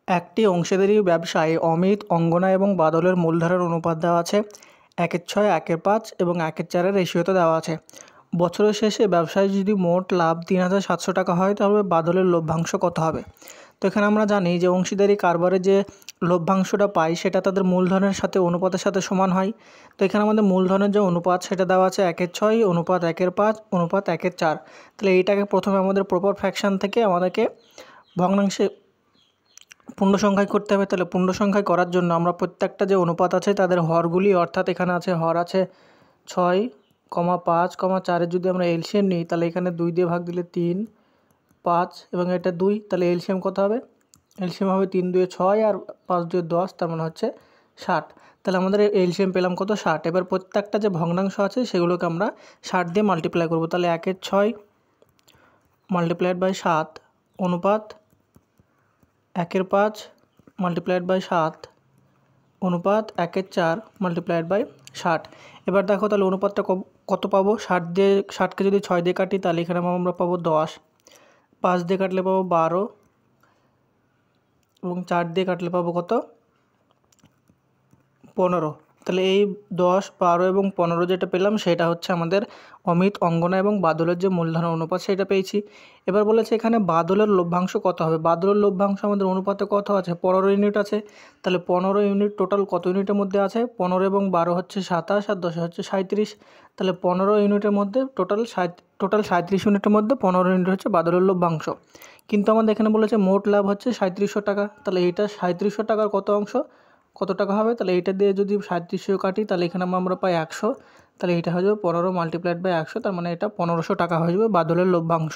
একটি অংশীদারি ব্যবসায় অমিত, অঙ্গনা এবং বাদলের মূলধনের অনুপাত দেওয়া আছে 1/6, 1/5 এবং 1/4 রেশিওতে দেওয়া আছে। বছরের শেষে ব্যবসায় যদি মোট লাভ 3,700 টাকা হয় তাহলে বাদলের লভ্যাংশ কত হবে? তো এখানে আমরা জানি যে অংশীদারি কারবারে যে লভ্যাংশটা পাই সেটা তাদের মূলধনের সাথে অনুপাতের সাথে সমান হয়। তো এখানে আমাদের মূলধনের যে অনুপাত সেটা দেওয়া আছে 1/6 অনুপাত 1/5 অনুপাত 1/4। তাহলে এইটাকে প্রথমে আমাদের প্রপার ফ্র্যাকশন থেকে আমাদেরকে ভগ্নাংশে পূর্ণ সংখ্যায় করতে হবে। তাহলে পূর্ণ সংখ্যায় করার জন্য আমরা প্রত্যেকটা যে অনুপাত আছে তাদের হরগুলি, অর্থাৎ এখানে আছে হর আছে 6, 5, 4 যদি আমরা এলসিএম নিই তাহলে এখানে 2 দিয়ে ভাগ দিলে 3, 5 এবং এটা 2, তাহলে এলসিএম কত হবে? এলসিএম হবে 3 2 6 আর 5 2 10, তার মানে হচ্ছে 60। তাহলে আমাদের এলসিএম পেলাম কত? 60। এবার প্রত্যেকটা যে ভগ্নাংশ আছে সেগুলোকে আমরা 60 দিয়ে মাল্টিপ্লাই করব। তাহলে 1/6 মাল্টিপ্লাইড বাই 7 অনুপাত 1/5 মাল্টিপ্লাইড বাই 7 অনুপাত 1/4 মাল্টিপ্লাইড বাই 60। এবার দেখো তাহলে অনুপাতটা কত পাবো? 60কে যদি 6 দিয়ে কাটি তাহলে এখানে আমরা পাবো 10, 5 দিয়ে কাটলে পাবো 12 এবং 4 দিয়ে কাটলে পাবো কত? 15। তাহলে এই 10, 12 এবং 15 যেটা পেলাম সেটা হচ্ছে আমাদের অমিত, অঙ্গনা এবং বাদলের যে মূলধনের অনুপাত সেটা পেয়েছি। এবার বলেছে এখানে বাদলের লভ্যাংশ কত হবে? বাদলের লভ্যাংশ আমাদের অনুপাতে কত আছে? 15 ইউনিট আছে। তাহলে 15 ইউনিট টোটাল কত ইউনিটের মধ্যে আছে? 15 এবং 12 হচ্ছে 27 আর 10 হচ্ছে 37। তাহলে 15 ইউনিটের মধ্যে টোটাল 37 ইউনিটের মধ্যে 15 ইউনিট হচ্ছে বাদলের লভ্যাংশ। কিন্তু আমাদের এখানে বলেছে মোট লাভ হচ্ছে 3700 টাকা। তাহলে এইটা 3700 টাকার কত টাকা হবে? তাহলে এইটা দিয়ে যদি 3700 কাটি তাহলে এখানে আমরা পাই 100। তাহলে এইটা হয়ে যাবে 15 মাল্টিপ্লাইড বাই 100, তার মানে এটা 1500 টাকা হয়ে যাবে বাদলের লভ্যাংশ।